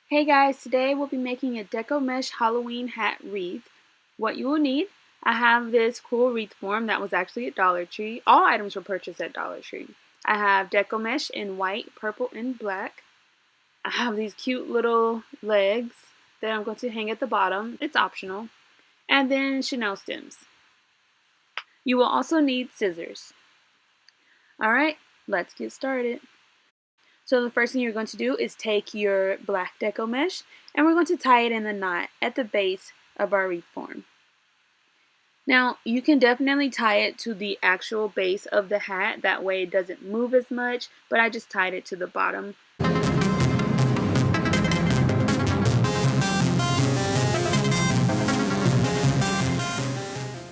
Hey guys, today we'll be making a Deco Mesh Halloween hat wreath. What you will need, I have this cool wreath form that was actually at Dollar Tree. All items were purchased at Dollar Tree. I have Deco Mesh in white, purple, and black. I have these cute little legs that I'm going to hang at the bottom. It's optional. And then Chanel stems. You will also need scissors. Alright, let's get started. So the first thing you're going to do is take your black Deco mesh and we're going to tie it in a knot at the base of our wreath form. Now you can definitely tie it to the actual base of the hat, that way it doesn't move as much, but I just tied it to the bottom.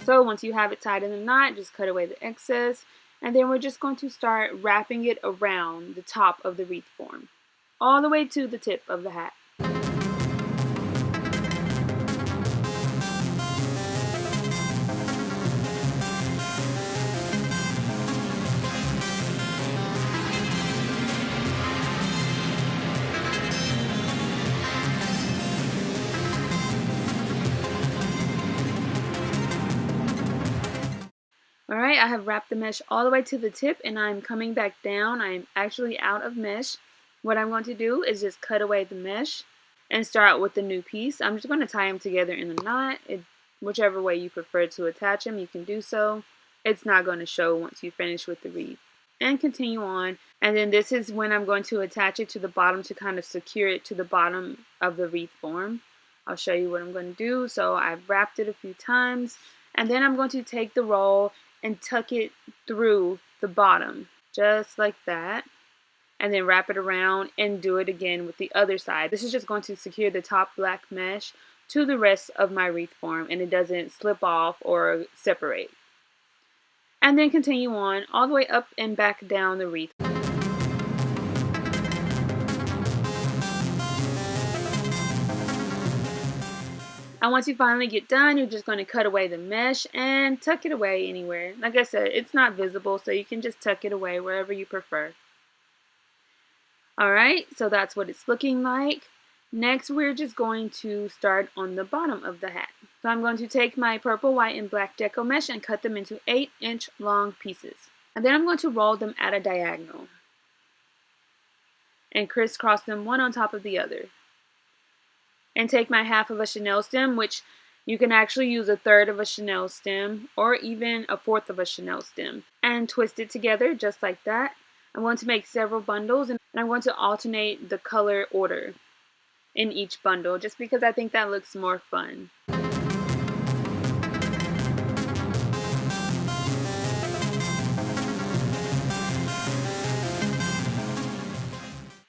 So once you have it tied in a knot, just cut away the excess, and then we're just going to start wrapping it around the top of the wreath form, all the way to the tip of the hat. Alright, I have wrapped the mesh all the way to the tip and I'm coming back down. I'm actually out of mesh. What I'm going to do is just cut away the mesh and start with the new piece. I'm just going to tie them together in a knot. Whichever way you prefer to attach them, you can do so. It's not going to show once you finish with the wreath. And continue on. And then this is when I'm going to attach it to the bottom to kind of secure it to the bottom of the wreath form. I'll show you what I'm going to do. So I've wrapped it a few times. And then I'm going to take the roll and tuck it through the bottom, just like that. And then wrap it around and do it again with the other side. This is just going to secure the top black mesh to the rest of my wreath form and it doesn't slip off or separate. And then continue on all the way up and back down the wreath. And once you finally get done, you're just going to cut away the mesh and tuck it away anywhere. Like I said, it's not visible, so you can just tuck it away wherever you prefer. Alright, so that's what it's looking like. Next, we're just going to start on the bottom of the hat. So I'm going to take my purple, white, and black Deco mesh and cut them into 8-inch long pieces. And then I'm going to roll them at a diagonal and crisscross them one on top of the other. And take my half of a Chanel stem, which you can actually use a third of a Chanel stem or even a fourth of a Chanel stem, and twist it together just like that. I'm going to make several bundles and I'm going to alternate the color order in each bundle just because I think that looks more fun.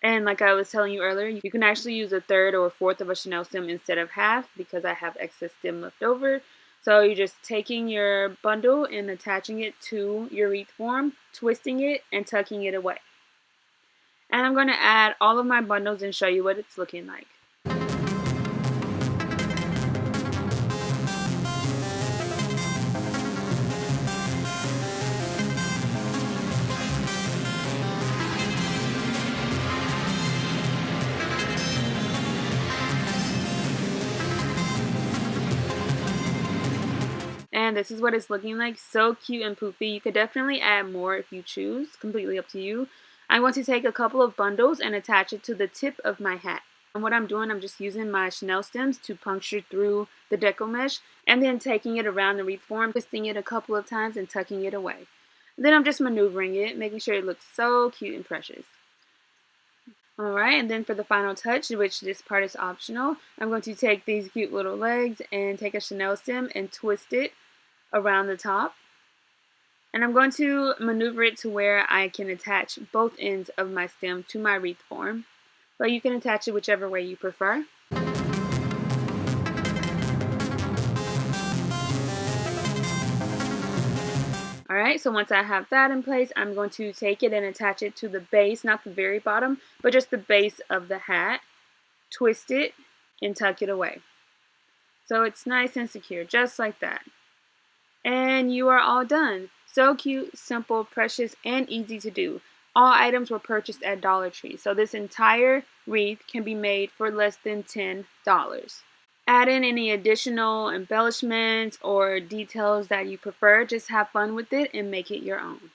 And like I was telling you earlier, you can actually use a third or a fourth of a Chanel stem instead of half because I have excess stem left over. So you're just taking your bundle and attaching it to your wreath form, twisting it, and tucking it away. And I'm going to add all of my bundles and show you what it's looking like. And this is what it's looking like. So cute and poofy. You could definitely add more if you choose. Completely up to you. I'm going to take a couple of bundles and attach it to the tip of my hat. And what I'm doing, I'm just using my Chanel stems to puncture through the Deco mesh and then taking it around the wreath form, twisting it a couple of times and tucking it away. And then I'm just maneuvering it, making sure it looks so cute and precious. Alright, and then for the final touch, which this part is optional, I'm going to take these cute little legs and take a Chanel stem and twist it around the top. And I'm going to maneuver it to where I can attach both ends of my stem to my wreath form. But you can attach it whichever way you prefer. Alright, so once I have that in place, I'm going to take it and attach it to the base, not the very bottom, but just the base of the hat. Twist it and tuck it away. So it's nice and secure, just like that. And you are all done. So cute, simple, precious, and easy to do. All items were purchased at Dollar Tree, so this entire wreath can be made for less than $10. Add in any additional embellishments or details that you prefer. Just have fun with it and make it your own.